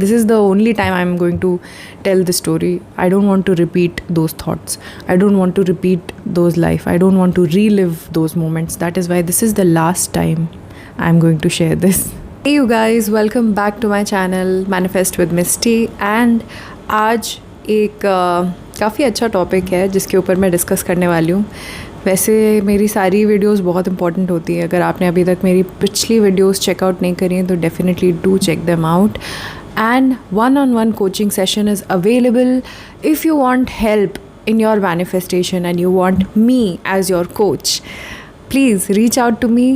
This is the only time I'm going to tell the story. I don't want to repeat those thoughts. I don't want to repeat those life. I don't want to relive those moments. That is why this is the last time I'm going to share this. Hey you guys, welcome back to my channel Manifest with Misty. And आज एक काफ़ी अच्छा topic है जिसके ऊपर मैं discuss करने वाली हूँ. वैसे मेरी सारी वीडियोस बहुत इंपॉर्टेंट होती है. अगर आपने अभी तक मेरी पिछली वीडियोस चेकआउट नहीं करी हैं तो definitely do check them out. And one-on-one coaching session is available if you want help in your manifestation and you want me as your coach. Please reach out to me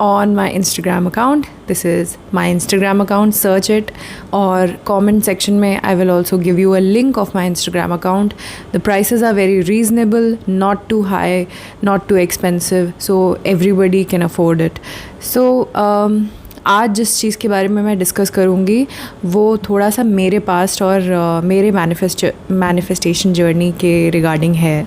on my Instagram account. This is my Instagram account. Search it, or comment section mein I will also give you a link of my Instagram account. The prices are very reasonable, not too high, not too expensive, so everybody can afford it. So आज जिस चीज़ के बारे में मैं discuss करूँगी वो थोड़ा सा मेरे पास्ट और मेरे मैनिफेस्टेशन जर्नी के रिगार्डिंग है.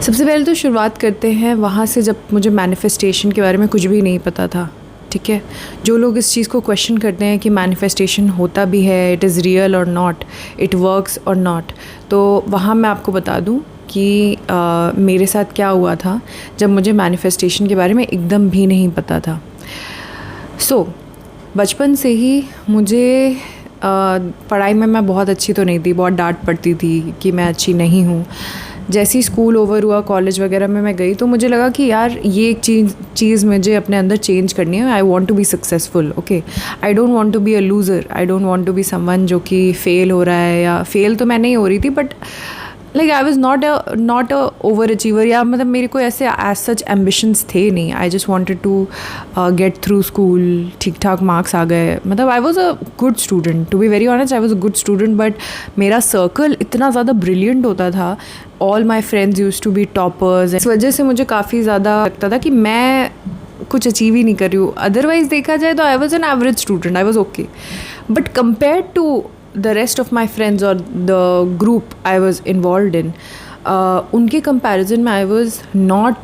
सबसे पहले तो शुरुआत करते हैं वहाँ से जब मुझे मैनिफेस्टेशन के बारे में कुछ भी नहीं पता था. ठीक है, जो लोग इस चीज़ को क्वेश्चन करते हैं कि मैनिफेस्टेशन होता भी है, इट इज़ रियल और नॉट, इट वर्क्स और नॉट, तो वहाँ मैं आपको बता दूँ कि मेरे साथ क्या हुआ था जब मुझे मैनिफेस्टेशन के बारे में एकदम भी नहीं पता था. बचपन से ही मुझे पढ़ाई में मैं बहुत अच्छी तो नहीं थी, बहुत डांट पड़ती थी कि मैं अच्छी नहीं हूँ. जैसे ही स्कूल ओवर हुआ, कॉलेज वगैरह में मैं गई तो मुझे लगा कि यार ये एक चीज़ मुझे अपने अंदर चेंज करनी है. I want to be successful. Okay, I don't want to be a loser. I don't want to be someone जो कि फ़ेल हो रहा है, या फेल तो मैं नहीं हो रही थी, but like I was not a over achiever, या मतलब मेरे को ऐसे एज सच एम्बिशंस थे नहीं. I just wanted to get through school. ठीक ठाक मार्क्स आ गए, मतलब I was a good student. To be very honest, I was a good student, but मेरा सर्कल इतना ज़्यादा ब्रिलियंट होता था. All my friends use to be toppers. इस वजह से मुझे काफ़ी ज़्यादा लगता था कि मैं कुछ अचीव ही नहीं कर रही हूँ. अदरवाइज़ देखा जाए तो I was an average student. I was okay, but compare to the rest of my friends or the group I was involved in, उनके comparison में I was not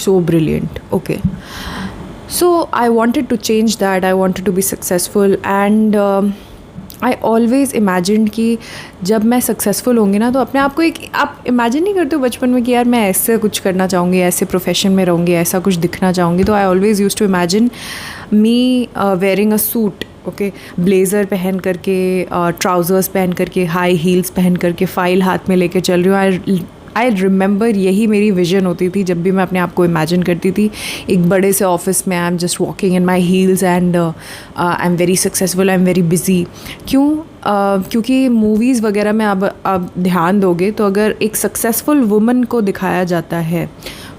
so brilliant. Okay, so I wanted to change that. I wanted to be successful, and I always imagined कि जब मैं successful होंगी ना तो अपने आप को एक, आप इमेजिन नहीं करते हो बचपन में कि यार मैं ऐसे कुछ करना चाहूँगी, ऐसे प्रोफेशन में रहूँगी, ऐसा कुछ दिखना चाहूँगी. तो I always use to imagine me wearing a suit. Okay, blazer पहन करके, ट्राउज़र्स पहन करके, हाई हील्स पहन करके, फ़ाइल हाथ में लेके चल रही हूँ. आई रिमेंबर यही मेरी विज़न होती थी जब भी मैं अपने आप को इमेजिन करती थी एक बड़े से ऑफिस में. I am just walking in my heels and I am very successful, I am very busy. क्यों? क्योंकि मूवीज़ वगैरह में आप ध्यान दोगे तो अगर एक सक्सेसफुल वुमन को दिखाया जाता है,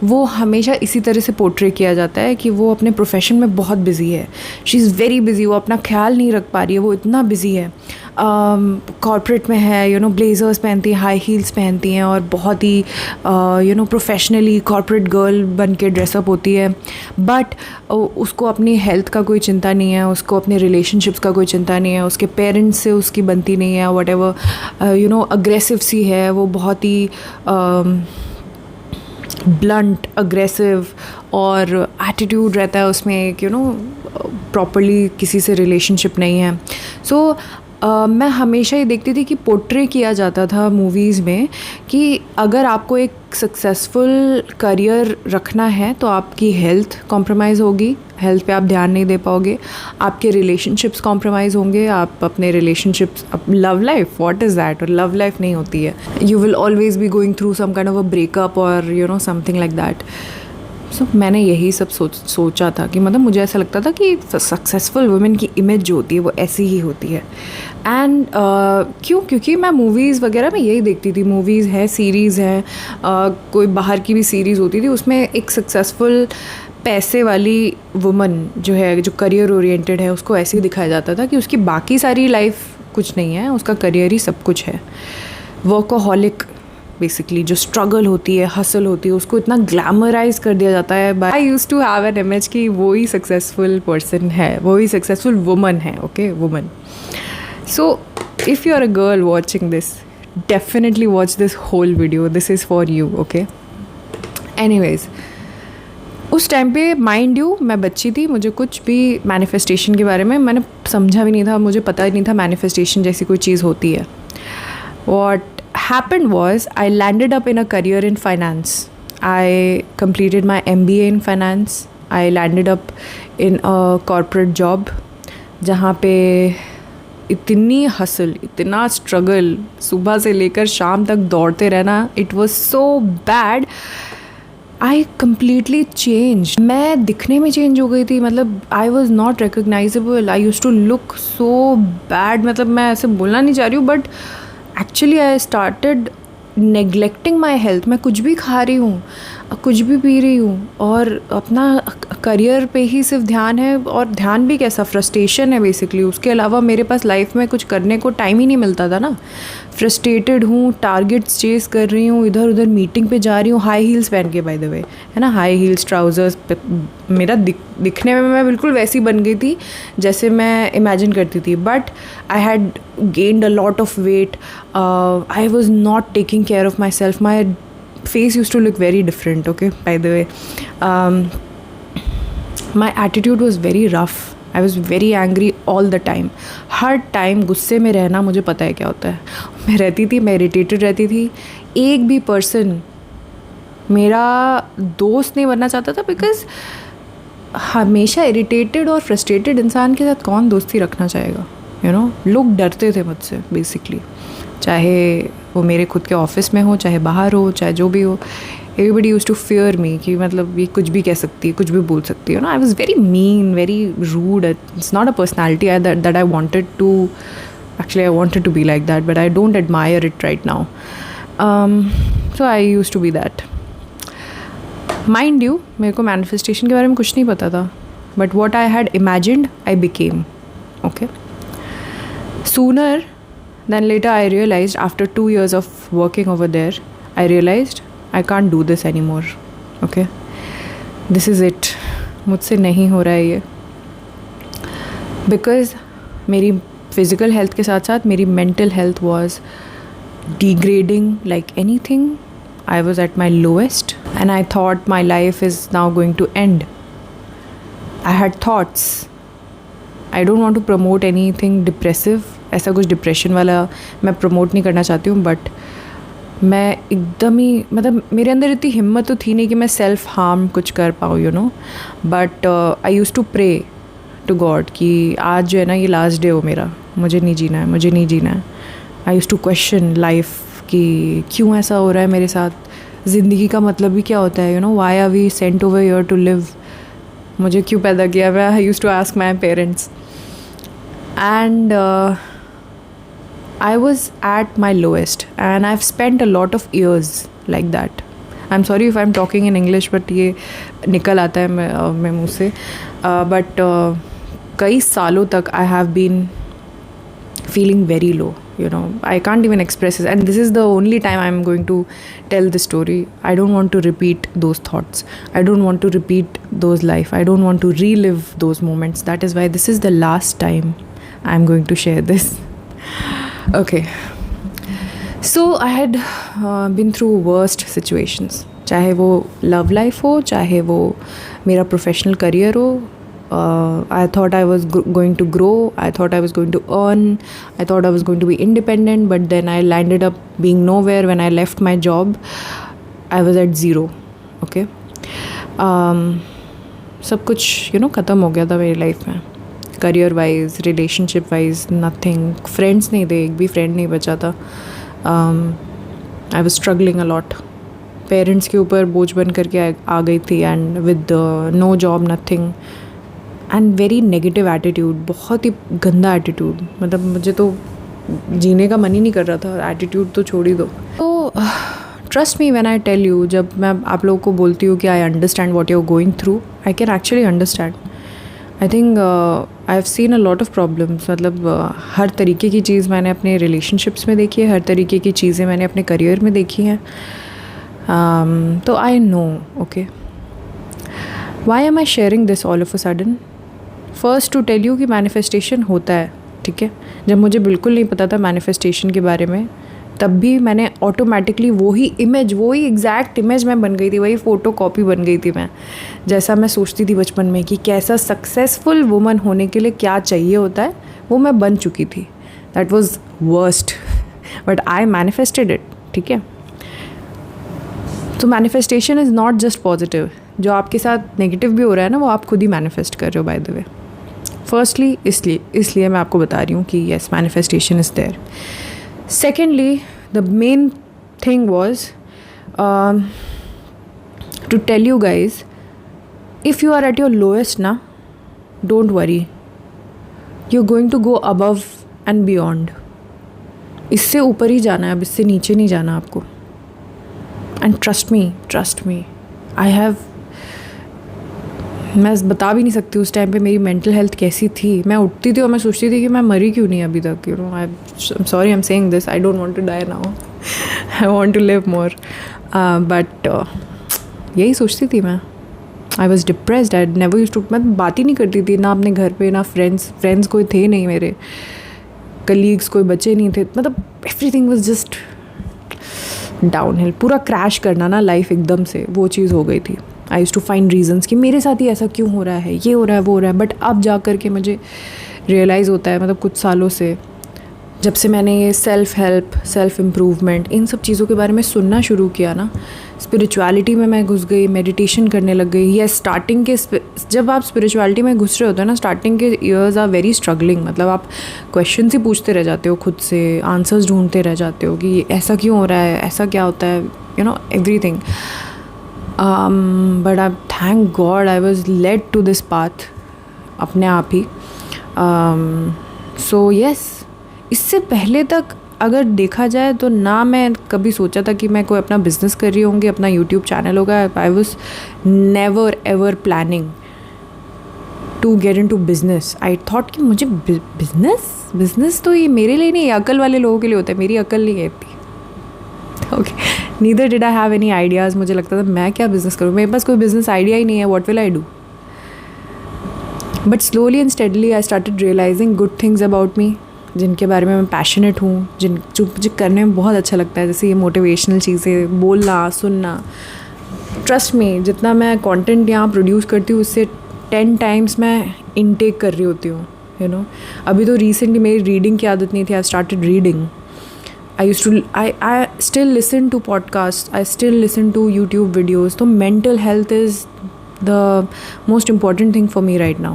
वो हमेशा इसी तरह से पोर्ट्रे किया जाता है कि वो अपने प्रोफेशन में बहुत बिज़ी है. She is very busy. वो अपना ख्याल नहीं रख पा रही है, वो इतना बिज़ी है. कॉर्पोरेट में है, ब्लेजर्स पहनती हैं, हाई हील्स पहनती हैं, और बहुत ही प्रोफेशनली कॉर्पोरेट गर्ल बन के ड्रेसअप होती है. बट उसको अपनी हेल्थ का कोई चिंता नहीं है, उसको अपने रिलेशनशिप्स का कोई चिंता नहीं है, उसके पेरेंट्स से उसकी बनती नहीं है, वट एवर. अग्रेसिव सी है वो, बहुत ही ब्लंट, अग्रेसिव, और एटीट्यूड रहता है उसमें एक, प्रॉपरली किसी से रिलेशनशिप नहीं है. सो मैं हमेशा ही देखती थी कि पोर्ट्रे किया जाता था मूवीज़ में कि अगर आपको एक सक्सेसफुल करियर रखना है तो आपकी हेल्थ कॉम्प्रोमाइज़ होगी, हेल्थ पे आप ध्यान नहीं दे पाओगे, आपके रिलेशनशिप्स कॉम्प्रोमाइज़ होंगे, आप अपने relationships, love life, what is that, और लव लाइफ नहीं होती है. You will always be going through some kind of a breakup और समथिंग लाइक दैट. सो मैंने यही सब सोचा था कि मतलब मुझे ऐसा लगता था कि सक्सेसफुल वुमेन की इमेज जो होती है वो ऐसी ही होती है. एंड क्योंकि मैं मूवीज़ वगैरह में यही देखती थी. मूवीज़ है, सीरीज़ है, कोई बाहर की भी सीरीज़ होती थी, उसमें एक सक्सेसफुल पैसे वाली वुमन जो है, जो करियर ओरिएंटेड है, उसको ऐसे ही दिखाया जाता था कि उसकी बाकी सारी लाइफ कुछ नहीं है, उसका करियर ही सब कुछ है. वर्कोहॉलिक बेसिकली जो स्ट्रगल होती है, हसल होती है, उसको इतना ग्लैमराइज कर दिया जाता है. I use to have an image कि वो ही सक्सेसफुल पर्सन है, वो ही सक्सेसफुल वुमन है. Okay, woman. So if you are a girl watching this, definitely watch this whole video. This is for you. Okay, anyways, उस time पे mind you मैं बच्ची थी, मुझे कुछ भी मैनिफेस्टेशन के बारे में मैंने समझा भी नहीं था, मुझे पता ही नहीं था मैनिफेस्टेशन जैसी कोई चीज़ होती है. What happened was I landed up in a career in finance. I completed my MBA in finance. I landed up in a corporate job जहाँ पे इतनी हसल, इतना स्ट्रगल, सुबह से लेकर शाम तक दौड़ते रहना. It was so bad. I completely change. मैं दिखने में चेंज हो गई थी. मतलब I was not recognisable. I use to look so bad. मतलब मैं ऐसे बोलना नहीं चाह रही हूँ, but actually I started neglecting my health. मैं कुछ भी खा रही हूँ, कुछ भी पी रही हूँ, और अपना करियर पे ही सिर्फ ध्यान है. और ध्यान भी कैसा, फ्रस्ट्रेशन है बेसिकली. उसके अलावा मेरे पास लाइफ में कुछ करने को टाइम ही नहीं मिलता था ना. फ्रस्ट्रेटेड हूँ, टारगेट्स चेस कर रही हूँ, इधर उधर मीटिंग पे जा रही हूँ, हाई हील्स पहन के, बाय द वे, है ना, हाई हील्स, ट्राउज़र्स. मेरा दिखने में मैं बिल्कुल वैसी बन गई थी जैसे मैं इमेजिन करती थी. But I had gained a lot of weight. I was not taking care of myself. My face used to look very different, okay, by the way. My attitude was very rough. I was very angry all the time. Her time गुस्से में रहना मुझे पता है क्या होता है. मैं रहती थी, मैं इरिटेटेड रहती थी. एक भी पर्सन मेरा दोस्त नहीं बनना चाहता था, बिकॉज हमेशा इरिटेटेड और फ्रस्ट्रेटेड इंसान के साथ कौन दोस्ती रखना चाहेगा, यू नो. लोग डरते थे मुझसे बेसिकली, चाहे वो मेरे खुद के ऑफिस में हो, चाहे बाहर हो, चाहे जो भी हो. एवरीबडी यूज टू फियर मी कि मतलब ये कुछ भी कह सकती है, कुछ भी बोल सकती है ना. I was very mean, very rude. It's not a personality that I wanted to, actually I wanted to be like that, but I don't admire it right now. So I use to be that. Mind you, मेरे को manifestation के बारे में कुछ नहीं पता था, but what I had imagined I became. Okay. Sooner then later I realized, after 2 years of working over there, I realized I can't do this anymore. Okay, this is it. मुझसे नहीं हो रहा है ये. Because मेरी physical health के साथ साथ मेरी mental health was degrading like anything. I was at my lowest and I thought my life is now going to end. I had thoughts. I don't want to promote anything depressive. ऐसा कुछ depression वाला मैं promote नहीं करना चाहती हूँ, but मैं एकदम ही, मतलब मेरे अंदर इतनी हिम्मत तो थी नहीं कि मैं सेल्फ हार्म कुछ कर पाऊँ, you know. But I use to pray to God कि आज जो है ना, ये लास्ट डे हो मेरा, मुझे नहीं जीना है, मुझे नहीं जीना है. I use to question life कि क्यों ऐसा हो रहा है मेरे साथ, ज़िंदगी का मतलब भी क्या होता है, you know. Why are we sent over here to live. मुझे क्यों पैदा किया. मैं I use to ask my parents. And I was at my lowest and I've spent a lot of years like that. I'm sorry if I'm talking in English, but ये निकल आता है मैं मुँह से. But कई सालों तक I have been feeling very low, you know. I can't even express it, and this is the only time I'm going to tell the story. I don't want to repeat those thoughts. I don't want to repeat those life. I don't want to relive those moments. That is why this is the last time I'm going to share this. Okay, so I had been through worst situations. चाहे वो love life हो, चाहे वो मेरा professional career हो. I thought I was going to grow. I thought I was going to earn. I thought I was going to be independent. But then I landed up being nowhere. When I left my job, I was at zero. Okay. सब कुछ you know ख़त्म हो गया था मेरी life में. Career wise, relationship wise, nothing. Friends नहीं थे, एक भी फ्रेंड नहीं बचा था. I was struggling a lot. Parents के ऊपर बोझ बन करके आ गई थी, and with no job, nothing, and very negative attitude. बहुत ही गंदा एटीट्यूड. मतलब मुझे तो जीने का मन ही नहीं कर रहा था. एटीट्यूड तो छोड़ ही दो. तो trust me when I tell you, जब मैं आप लोगों को बोलती हूँ कि I understand what you are going through, I can actually understand. I think I have seen a lot of problems. मतलब हर तरीके की चीज़ मैंने अपने रिलेशनशिप्स में देखी है, हर तरीके की चीज़ें मैंने अपने करियर में देखी हैं. तो I know. Okay, why am I sharing this all of a sudden? First to tell you कि मैनिफेस्टेशन होता है, ठीक है. जब मुझे बिल्कुल नहीं पता था मैनिफेस्टेशन के बारे में, तब भी मैंने ऑटोमेटिकली वही एग्जैक्ट इमेज मैं बन गई थी, वही फ़ोटो कॉपी बन गई थी मैं, जैसा मैं सोचती थी बचपन में कि कैसा सक्सेसफुल वुमन होने के लिए क्या चाहिए होता है, वो मैं बन चुकी थी. That was worst, but I manifested it. ठीक है, तो manifestation is not just positive. जो आपके साथ नेगेटिव भी हो रहा है ना, वो आप खुद ही मैनिफेस्ट कर रहे हो, बाय द वे. फर्स्टली इसलिए मैं आपको बता रही हूँ कि yes, manifestation is there. Secondly, the main thing was to tell you guys, if you are at your lowest ना, don't worry, you are going to go above and beyond. इससे ऊपर ही जाना है, अब इससे नीचे नहीं जाना आपको. And trust me, I have, मैं बता भी नहीं सकती उस टाइम पे मेरी मेंटल हेल्थ कैसी थी. मैं उठती थी और मैं सोचती थी कि मैं मरी क्यों नहीं अभी तक. I am sorry, I am saying this, I don't want to die now, I want to live more. But यही सोचती थी मैं. I was depressed. I never used to, मैं बात ही नहीं करती थी ना अपने घर पे, ना फ्रेंड्स कोई थे नहीं, मेरे कलीग्स कोई बच्चे नहीं थे. मतलब एवरीथिंग वॉज जस्ट डाउनहिल. पूरा क्रैश करना ना लाइफ एकदम से, वो चीज़ हो गई थी. आई यूज़ टू फाइंड रीजंस कि मेरे साथ ही ऐसा क्यों हो रहा है, ये हो रहा है, वो हो रहा है. बट अब जा कर के मुझे रियलाइज़ होता है, मतलब कुछ सालों से, जब से मैंने ये सेल्फ़ हेल्प, सेल्फ़ इम्प्रूवमेंट, इन सब चीज़ों के बारे में सुनना शुरू किया ना, स्पिरिचुअलिटी में मैं घुस गई, मेडिटेशन करने लग गई. ये स्टार्टिंग के, जब आप स्पिरिचुअलिटी में घुस रहे होते हो ना, स्टार्टिंग के ईयर्स आर वेरी स्ट्रगलिंग. मतलब आप क्वेश्चन ही पूछते रह जाते हो खुद से, आंसर्स ढूंढते रह जाते हो कि ऐसा क्यों हो रहा है, ऐसा क्या होता है, you know, everything. But I thank God I was led to this path अपने आप ही. सो येस, इससे पहले तक अगर देखा जाए तो ना मैं कभी सोचा था कि मैं कोई अपना बिज़नेस कर रही होंगी, अपना यूट्यूब चैनल होगा. I was never ever planning to get into business. I thought कि मुझे बिज़नेस तो ये मेरे लिए नहीं, अकल वाले लोगों के लिए होता है, मेरी अकल नहीं कहती. Okay, neither did I have any ideas. मुझे लगता था मैं क्या बिज़नेस करूँ, मेरे पास कोई बिज़नेस आइडिया ही नहीं है, what will I do. But slowly and steadily I started realising good things about me, जिनके बारे में मैं पैशनेट हूँ, जो मुझे करने में बहुत अच्छा लगता है. जैसे ये मोटिवेशनल चीज़ें, बोलना, सुनना. ट्रस्ट मी, जितना मैं कंटेंट यहाँ प्रोड्यूस करती हूँ, उससे 10 टाइम्स मैं इनटेक कर रही होती हूँ, यू नो. अभी तो रिसेंटली मेरी रीडिंग की आदत नहीं थी, I started reading. I still listen to podcasts, I still listen to YouTube videos. So mental health is the most important thing for me right now,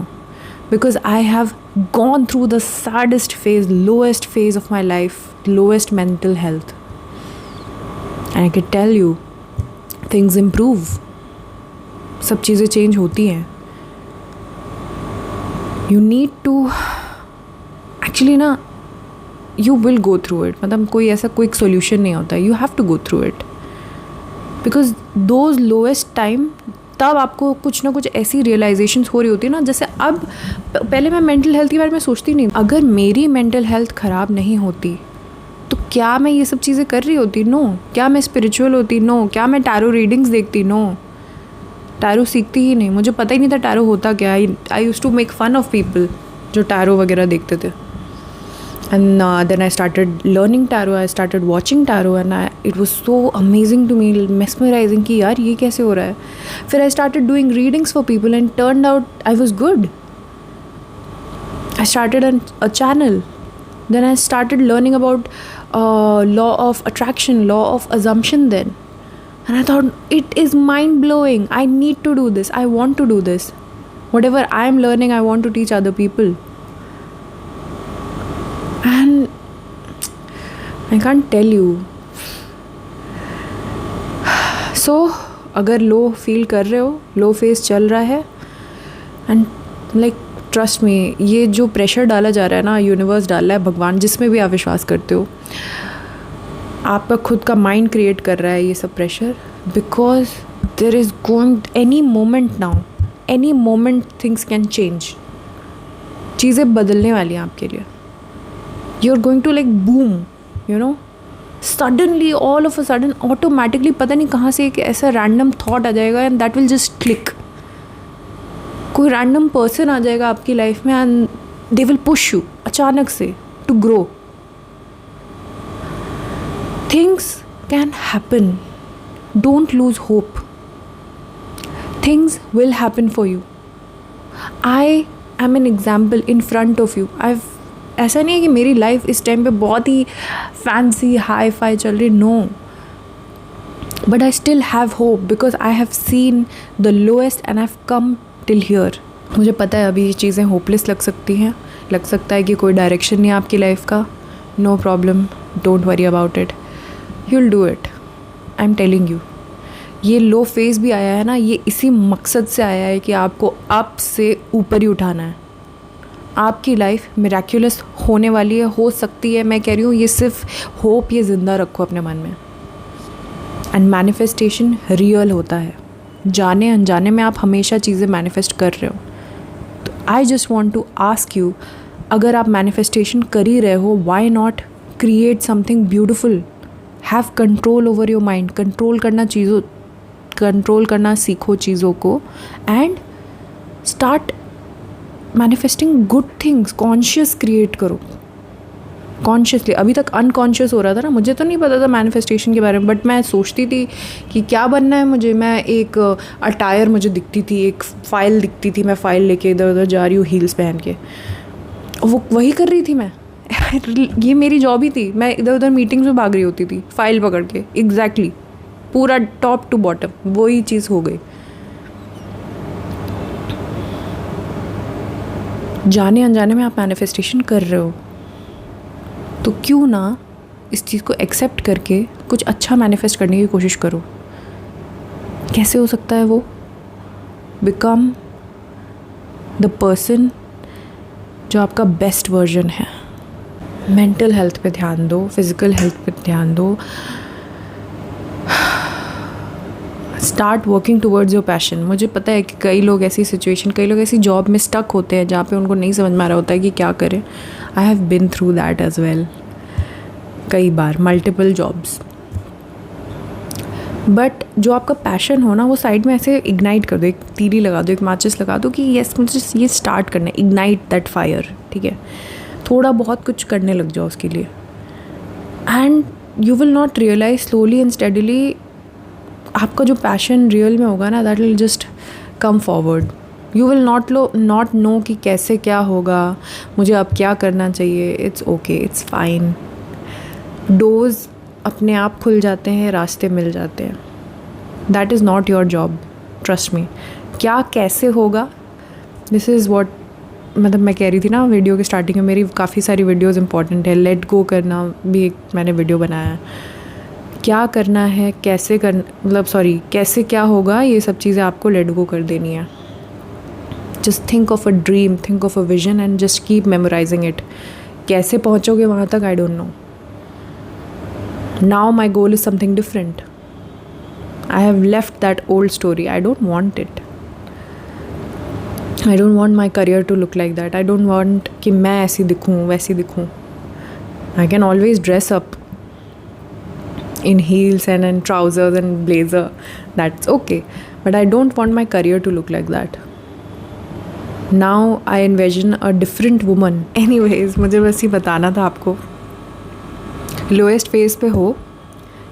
because I have gone through the saddest phase, lowest phase of my life, lowest mental health, and I can tell you things improve. सब चीज़ें change होती हैं. You need to actually ना, you will go through it. मतलब कोई ऐसा quick solution नहीं होता है. You have to go through it, because those lowest time, तब आपको कुछ ना कुछ ऐसी रियलाइजेशंस हो रही होती है ना. जैसे अब, पहले मैं मेंटल हेल्थ के बारे में सोचती नहीं. अगर मेरी मेंटल हेल्थ ख़राब नहीं होती तो क्या मैं ये सब चीज़ें कर रही होती? नो. क्या मैं स्पिरिचुअल होती? नो. क्या मैं टैरो रीडिंग्स देखती? नो. टैरो सीखती ही नहीं, मुझे पता ही नहीं था टैरो होता क्या. I used to make fun of people जो टैरो वगैरह देखते थे. And then I started learning tarot, I started watching tarot, and it was so amazing to me, mesmerizing कि यार ये कैसे हो रहा है. फिर I started doing readings for people and turned out I was good. I started a channel. Then I started learning about law of attraction, law of assumption then. And I thought, it is mind-blowing. I need to do this. I want to do this. Whatever I am learning, I want to teach other people. And I can't tell you. So अगर low feel कर रहे हो, लो face चल रहा है, and like trust me, ये जो pressure डाला जा रहा है ना, यूनिवर्स डाल रहा है, भगवान, जिसमें भी आप विश्वास करते हो, आपका खुद का माइंड क्रिएट कर रहा है ये सब pressure. Because there is going any moment now, any moment things can change. चीज़ें बदलने वाली हैं आपके लिए. You are going to like boom, you know, suddenly, all of a sudden, automatically, पता नहीं कहाँ से एक ऐसा रैंडम थॉट आ जाएगा and that will just click. कोई रैंडम पर्सन आ जाएगा आपकी लाइफ में and they will push you अचानक से to grow. Things can happen. Don't lose hope. Things will happen for you. I am an example in front of you. ऐसा नहीं है कि मेरी लाइफ इस टाइम पे बहुत ही फैंसी हाई फाई चल रही, no, but I still have hope because I have seen the lowest and I have come till here. मुझे पता है अभी ये चीज़ें होपलेस लग सकती हैं, लग सकता है कि कोई डायरेक्शन नहीं है आपकी लाइफ का. No problem, don't worry about it, you will do it. I am telling you. ये लो फेज़ भी आया है ना, ये इसी मकसद से आया है कि आपको अप से ऊपर ही उठाना है. आपकी लाइफ मिराक्युलस होने वाली है, हो सकती है. मैं कह रही हूँ ये सिर्फ होप, ये ज़िंदा रखो अपने मन में. एंड मैनिफेस्टेशन रियल होता है. जाने अनजाने में आप हमेशा चीज़ें मैनिफेस्ट कर रहे हो. तो I just want to ask you, अगर आप मैनिफेस्टेशन कर ही रहे हो, why not create something beautiful. Have control over your mind. Control करना सीखो चीज़ों को and start manifesting good things. Conscious create करो कॉन्शियसली. अभी तक अनकॉन्शियस हो रहा था ना, मुझे तो नहीं पता था मैनिफेस्टेशन के बारे में, बट मैं सोचती थी कि क्या बनना है मुझे. मैं एक अटायर मुझे दिखती थी, एक फ़ाइल दिखती थी, मैं फ़ाइल लेके इधर उधर जा रही हूँ हील्स पहन के, वो वही कर रही थी मैं. ये मेरी जॉब ही थी. मैं इधर उधर मीटिंग्स में भाग रही होती थी फ़ाइल पकड़ के. एग्जैक्टली पूरा टॉप टू बॉटम वही चीज़ हो गई. जाने अनजाने में आप मैनिफेस्टेशन कर रहे हो, तो क्यों ना इस चीज़ को एक्सेप्ट करके कुछ अच्छा मैनिफेस्ट करने की कोशिश करो. कैसे हो सकता है वो? बिकम द पर्सन जो आपका बेस्ट वर्जन है. मेंटल हेल्थ पे ध्यान दो, फिज़िकल हेल्थ पे ध्यान दो. Start working towards your passion. मुझे पता है कि कई लोग ऐसी जॉब में स्टक होते हैं जहाँ पे उनको नहीं समझ में आ रहा होता है कि क्या करें. I have been through that as well, कई बार, मल्टीपल जॉब्स. बट जो आपका पैशन हो ना, वो साइड में ऐसे इग्नाइट कर दो, एक तीली लगा दो, एक माचिस लगा दो कि यस मुझे ये स्टार्ट करना है. Ignite that fire. ठीक है, थोड़ा बहुत कुछ करने लग जाओ उसके लिए. And you will not realise slowly and steadily आपका जो पैशन रियल में होगा ना, that will just come forward. You will not know कि कैसे क्या होगा, मुझे अब क्या करना चाहिए. It's okay, it's fine. Doors अपने आप खुल जाते हैं, रास्ते मिल जाते हैं. That is not your job, trust me. क्या कैसे होगा, दिस इज़ वॉट, मतलब मैं कह रही थी ना वीडियो के स्टार्टिंग में, मेरी काफ़ी सारी वीडियोज़ इंपॉर्टेंट है. लेट गो करना भी एक मैंने वीडियो बनाया है. क्या करना है, कैसे क्या होगा, ये सब चीज़ें आपको लेट गो कर देनी है. Just think of a dream, think of a vision and just keep memorising it. कैसे पहुँचोगे वहाँ तक, I don't know. Now my goal is something different. I have left that old story. I don't want it. I don't want my career to look like that. I don't want कि मैं ऐसी दिखूँ वैसी दिखूँ. I can always dress up in heels and in trousers and blazer, that's okay, but I don't want my career to look like that. Now I envision a different woman. Anyways, मुझे बस ये बताना था आपको. Lowest phase पे हो,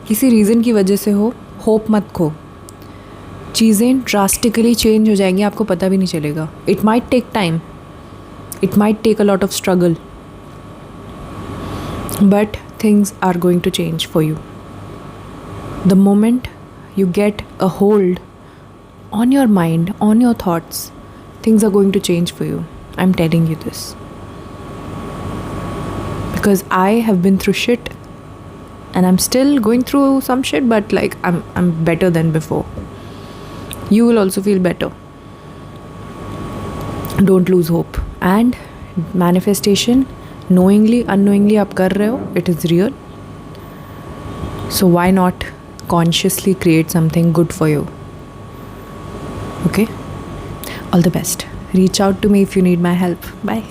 किसी reason की वजह से हो, होप मत खो. चीज़ें ड्रास्टिकली चेंज हो जाएंगी, आपको पता भी नहीं चलेगा. It might take time, it might take a lot of struggle, but things are going to change for you. The moment you get a hold on your mind, on your thoughts, things are going to change for you. I'm telling you this. Because I have been through shit and I'm still going through some shit, but like I'm better than before. You will also feel better. Don't lose hope. And manifestation, knowingly, unknowingly आप कर रहे हो, it is real. So why not consciously create something good for you? Okay? All the best. Reach out to me if you need my help. Bye.